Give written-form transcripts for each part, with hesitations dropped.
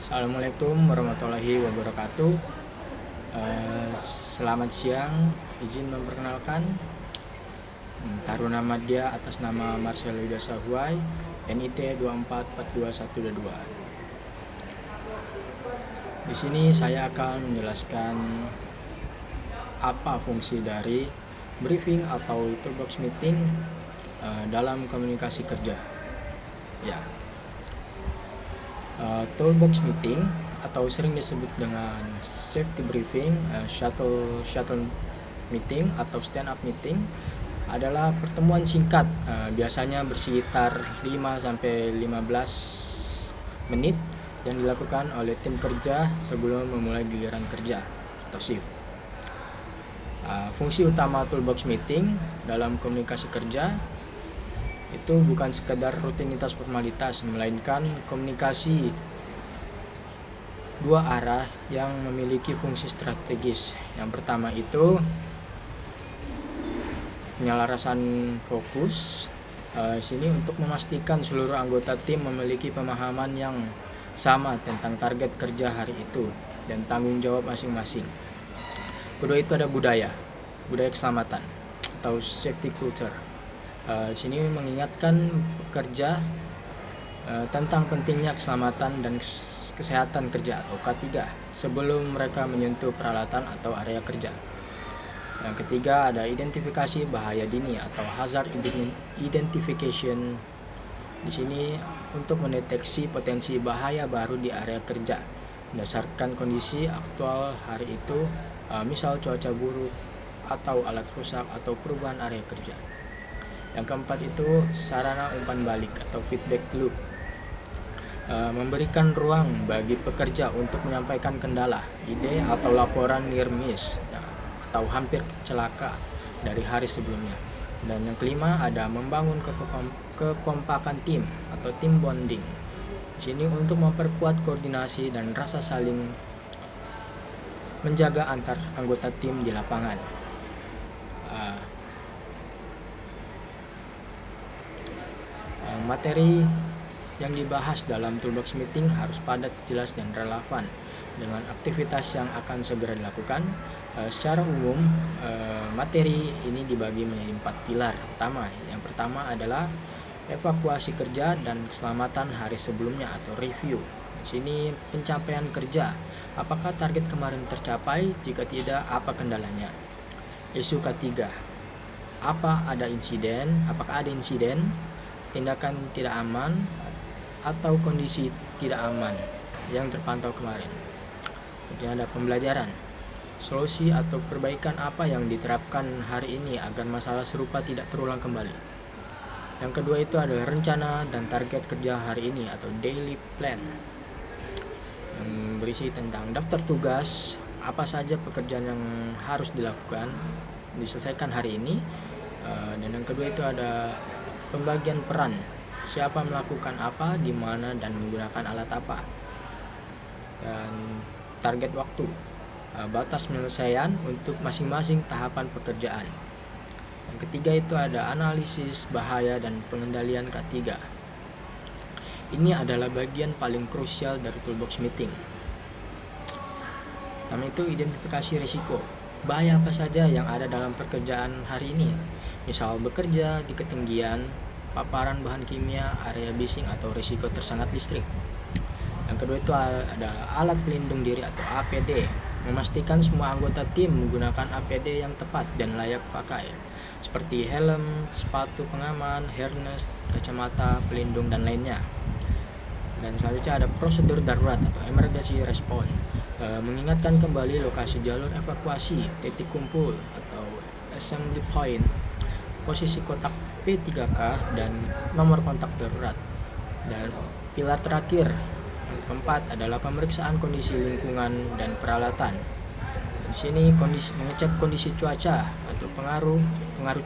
Assalamualaikum warahmatullahi wabarakatuh. Selamat siang, izin memperkenalkan. Taruna Madya atas nama Marcelo Widasa Huai, NIT 2442122. Di sini saya akan menjelaskan apa fungsi dari briefing atau toolbox meeting dalam komunikasi kerja. Ya. Toolbox meeting atau sering disebut dengan safety briefing, shuttle meeting atau stand up meeting adalah pertemuan singkat, biasanya bersekitar 5-15 menit yang dilakukan oleh tim kerja sebelum memulai giliran kerja atau shift. Fungsi utama toolbox meeting dalam komunikasi kerja itu bukan sekedar rutinitas formalitas, melainkan komunikasi dua arah yang memiliki fungsi strategis. Yang pertama itu penyelarasan fokus. Sini untuk memastikan seluruh anggota tim memiliki pemahaman yang sama tentang target kerja hari itu dan tanggung jawab masing-masing. Kedua itu ada budaya keselamatan atau safety culture. Sini mengingatkan pekerja tentang pentingnya keselamatan dan kesehatan kerja atau K3 sebelum mereka menyentuh peralatan atau area kerja. Yang ketiga ada identifikasi bahaya dini atau hazard identification. Di sini untuk mendeteksi potensi bahaya baru di area kerja berdasarkan kondisi aktual hari itu, misal cuaca buruk atau alat rusak atau perubahan area kerja. Yang keempat itu sarana umpan balik atau feedback loop, memberikan ruang bagi pekerja untuk menyampaikan kendala, ide atau laporan near miss atau hampir celaka dari hari sebelumnya. Dan yang kelima ada membangun kekompakan tim atau team bonding. Di sini untuk memperkuat koordinasi dan rasa saling menjaga antar anggota tim di lapangan. Materi yang dibahas dalam toolbox meeting harus padat, jelas, dan relevan dengan aktivitas yang akan segera dilakukan. Secara umum, materi ini dibagi menjadi 4 pilar utama. Yang pertama adalah evakuasi kerja dan keselamatan hari sebelumnya atau review. Di sini pencapaian kerja, apakah target kemarin tercapai? Jika tidak, apa kendalanya? Isu ketiga, apakah ada insiden, tindakan tidak aman atau kondisi tidak aman yang terpantau kemarin. Kemudian ada pembelajaran, solusi atau perbaikan apa yang diterapkan hari ini agar masalah serupa tidak terulang kembali. Yang kedua itu adalah rencana dan target kerja hari ini atau daily plan, yang berisi tentang daftar tugas, apa saja pekerjaan yang harus diselesaikan hari ini. Dan yang kedua itu ada pembagian peran, siapa melakukan apa, di mana, dan menggunakan alat apa. Dan target waktu, batas penyelesaian untuk masing-masing tahapan pekerjaan. Yang ketiga itu ada analisis bahaya dan pengendalian K3. Ini adalah bagian paling krusial dari toolbox meeting. Pertama itu identifikasi risiko, bahaya apa saja yang ada dalam pekerjaan hari ini. Misal bekerja di ketinggian, paparan bahan kimia, area bising, atau risiko tersengat listrik. Yang kedua itu ada alat pelindung diri atau APD, memastikan semua anggota tim menggunakan APD yang tepat dan layak pakai, seperti helm, sepatu pengaman, harness, kacamata pelindung, dan lainnya. Dan selanjutnya ada prosedur darurat atau emergency response, mengingatkan kembali lokasi jalur evakuasi, titik kumpul atau assembly point, posisi kotak P3K, dan nomor kontak darurat. Dan pilar terakhir, yang keempat, adalah pemeriksaan kondisi lingkungan dan peralatan. Di sini mengecek kondisi cuaca atau pengaruh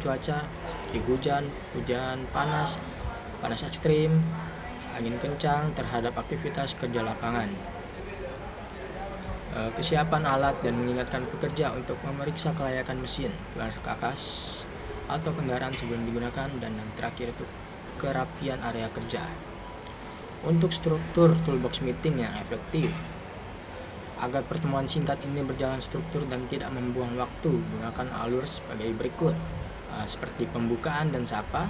cuaca seperti hujan panas ekstrim, angin kencang terhadap aktivitas kerja lapangan. Kesiapan alat dan mengingatkan pekerja untuk memeriksa kelayakan mesin, perkakas atau kendaraan sebelum digunakan. Dan yang terakhir itu kerapian area kerja. Untuk struktur toolbox meeting yang efektif, agar pertemuan singkat ini berjalan struktur dan tidak membuang waktu, gunakan alur sebagai berikut. Seperti pembukaan dan sapa,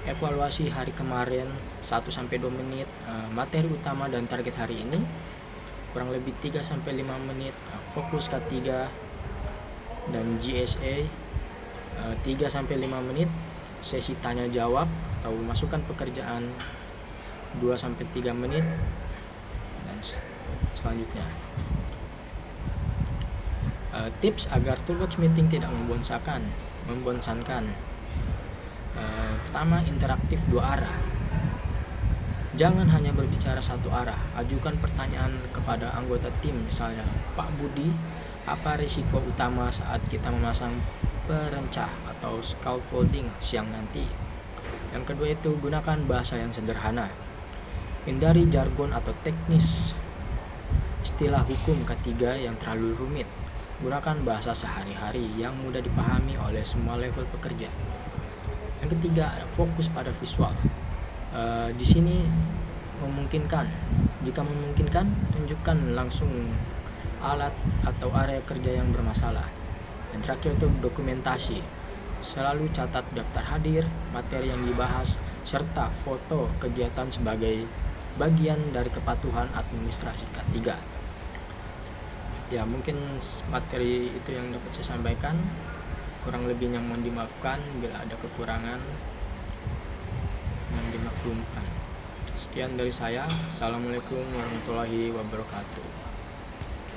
evaluasi hari kemarin 1-2 menit, materi utama dan target hari ini kurang lebih 3-5 menit, fokus K3 dan GSA 3-5 menit, sesi tanya jawab atau masukan pekerjaan 2-3 menit, dan selanjutnya tips agar toolbox meeting tidak membosankan. Pertama, interaktif 2 arah. Jangan hanya berbicara satu arah, ajukan pertanyaan kepada anggota tim, misalnya, Pak Budi, apa risiko utama saat kita memasang perencah atau scaffolding siang nanti? Yang kedua itu, gunakan bahasa yang sederhana. Hindari jargon atau teknis istilah hukum ketiga yang terlalu rumit. Gunakan bahasa sehari-hari yang mudah dipahami oleh semua level pekerja. Yang ketiga, fokus pada visual. Di sini jika memungkinkan, tunjukkan langsung alat atau area kerja yang bermasalah. Dan terakhir itu dokumentasi. Selalu catat daftar hadir, materi yang dibahas, serta foto kegiatan sebagai bagian dari kepatuhan administrasi K3. Ya, mungkin materi itu yang dapat saya sampaikan. Kurang lebihnya mohon dimaafkan bila ada kekurangan, mohon dimaklumkan. Sekian dari saya. Assalamualaikum warahmatullahi wabarakatuh.